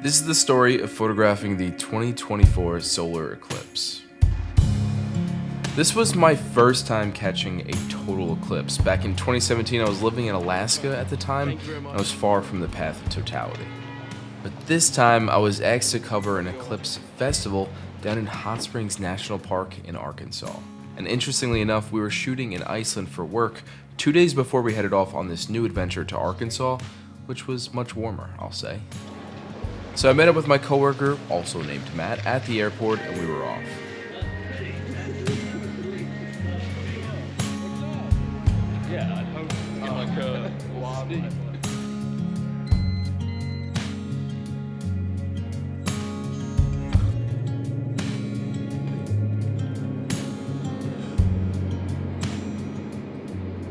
This is the story of photographing the 2024 solar eclipse. This was my first time catching a total eclipse. Back in 2017, I was living in Alaska at the time, and I was far from the path of totality. But this time, I was asked to cover an eclipse festival down in Hot Springs National Park in Arkansas. And interestingly enough, we were shooting in Iceland for work 2 days before we headed off on this new adventure to Arkansas, which was much warmer, I'll say. So I met up with my coworker, also named Matt, at the airport, and we were off. Yeah, I'd hope in like a lobby.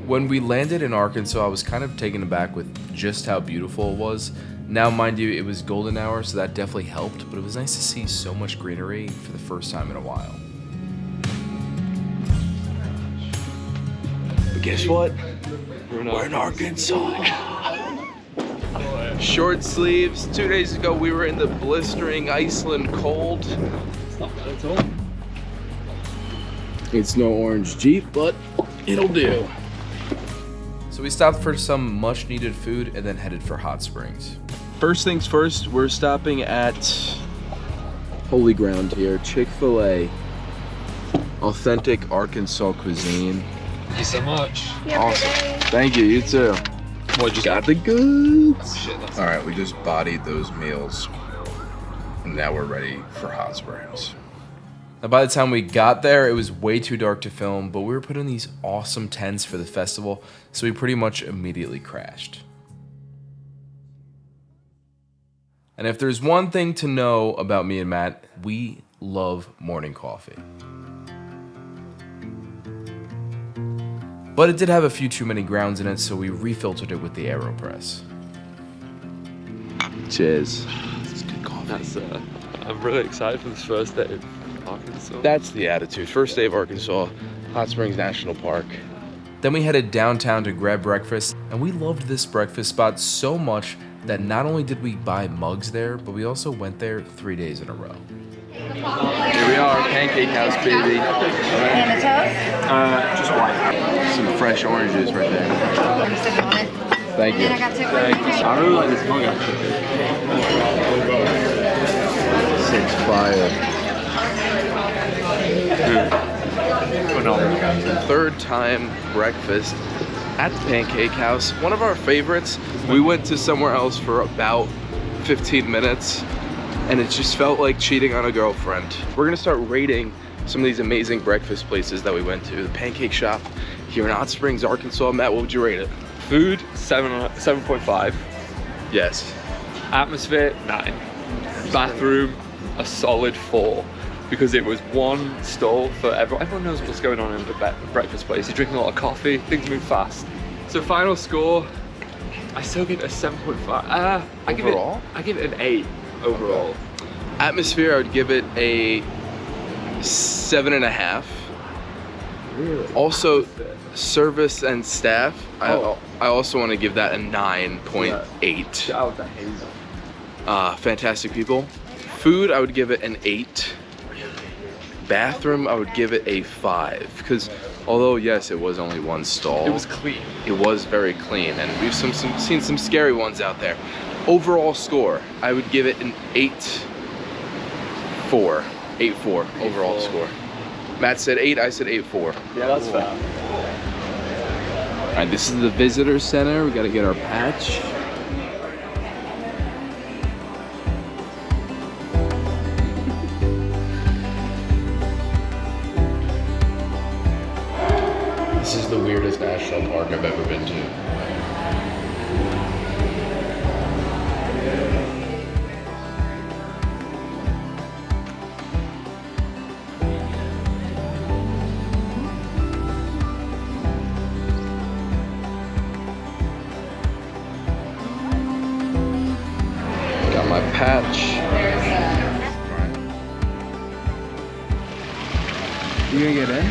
When we landed in Arkansas, I was kind of taken aback with just how beautiful it was. Now, mind you, it was golden hour, so that definitely helped, but it was nice to see so much greenery for the first time in a while. But guess what? We're in Arkansas. Short sleeves. 2 days ago, we were in the blistering Iceland cold. It's no orange Jeep, but it'll do. So we stopped for some much needed food and then headed for Hot Springs. First things first, we're stopping at Holy Ground here, Chick-fil-A. Authentic Arkansas cuisine. Thank you so much. Awesome. Thank you, you too. Well, just Got the goods. shit. All right, we just bodied those meals and now we're ready for Hot Springs. Now, by the time we got there, it was way too dark to film, but we were put in these awesome tents for the festival, so we pretty much immediately crashed. And if there's one thing to know about me and Matt, we love morning coffee. But it did have a few too many grounds in it, so we refiltered it with the AeroPress. Cheers. This is good coffee. That's, I'm really excited for this first day of Arkansas. That's the attitude. First day of Arkansas, Hot Springs National Park. Then we headed downtown to grab breakfast, and we loved this breakfast spot so much that not only did we buy mugs there, but we also went there 3 days in a row. Here we are, Pancake House, baby. And the toast? Just white. Some fresh oranges right there. I'm sipping on it. Thank you. And I got two. I really like this mug actually. Six fire. Phenomenal. Third time breakfast at the Pancake House. One of our favorites. We went to somewhere else for about 15 minutes and it just felt like cheating on a girlfriend. We're gonna start rating some of these amazing breakfast places that we went to. The Pancake Shop here in Hot Springs, Arkansas. Matt, what would you rate it? Food 7.5. Yes. Atmosphere 9. Bathroom a solid 4. Because it was one stall for everyone. Everyone knows what's going on in the breakfast place. You're drinking a lot of coffee, things move fast. So final score, I still give it a 7.5. I give it an 8 overall. Atmosphere, I would give it a 7.5. Really? Also, service and staff, I also want to give that a 9.8. Shout out to Hazel. Fantastic people. Food, I would give it an 8. Bathroom, I would give it a 5 because although yes, it was only one stall, It was clean. It was very clean, and we've seen some scary ones out there. Overall score, I would give it an 8.4. 8.4 overall score. Matt said 8, I said 8.4. Yeah, that's fair. All right, this is the visitor center. We got to get our patch. This is the weirdest national park I've ever been to. Got my patch. You gonna get in?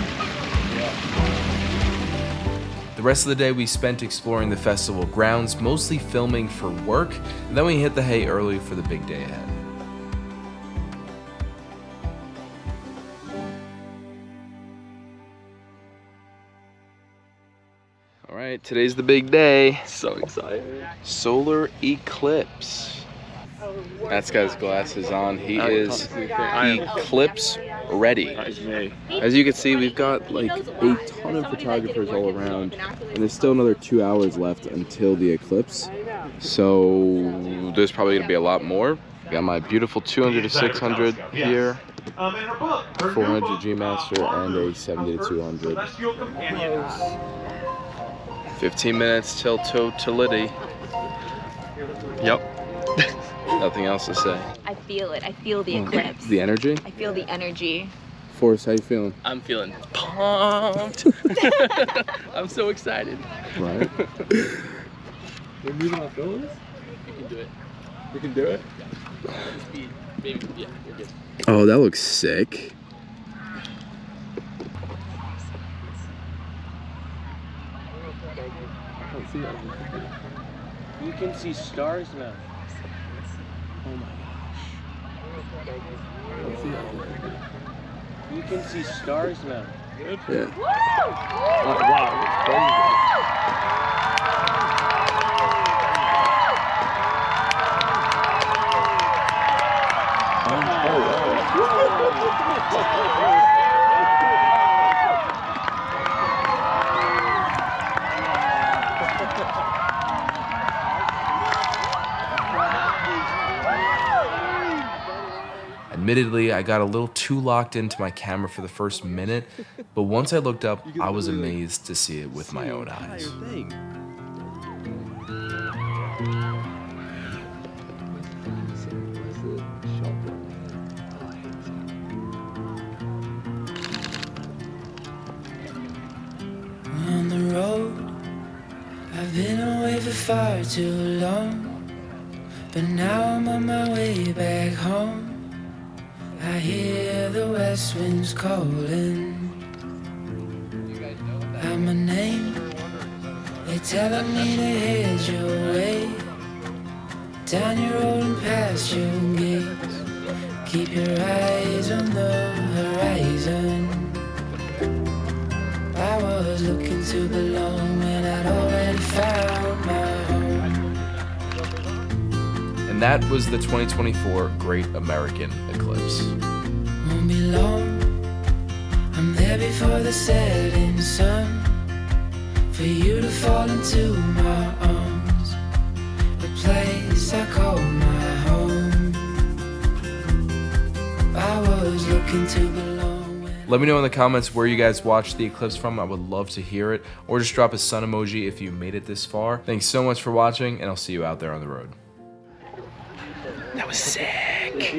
The rest of the day we spent exploring the festival grounds, mostly filming for work, and then we hit the hay early for the big day ahead. All right, today's the big day. So excited. Solar eclipse. That's got his glasses on. He is eclipse ready. That is me. As you can see, we've got like a ton of photographers all around, and there's still another 2 hours left until the eclipse. So there's probably gonna be a lot more. Got my beautiful 200 to 600 here, 400 G Master, and a 70 to 200. 15 minutes till totality. Yep. Nothing else to say. I feel it. I feel the eclipse. The energy? I feel the energy. Forrest, how you feeling? I'm feeling pumped. I'm so excited. Right. We're moving our films? We can do it. We can do it? Speed. Maybe. Yeah, we're good. Oh, that looks sick. I can't see that. You can see stars now. Oh my gosh. You can see stars now. Yeah. Wow, it's crazy. Admittedly, I got a little too locked into my camera for the first minute, but once I looked up, I was amazed to see it with my own eyes. On the road, I've been away for far too long, but now I'm on my way back home. I hear the west winds calling out my name. They're telling me to head your way, down your road and past your gates. Keep your eyes on the horizon. I was looking to belong when I'd already found my home. And that was the 2024 Great American Eclipse. Won't be long, I'm there before the setting sun, for you to fall into my arms, a place I call my home. I was looking to belong. Let me know in the comments where you guys watched the eclipse from. I would love to hear it. Or just drop a sun emoji if you made it this far. Thanks so much for watching, and I'll see you out there on the road. That was sick.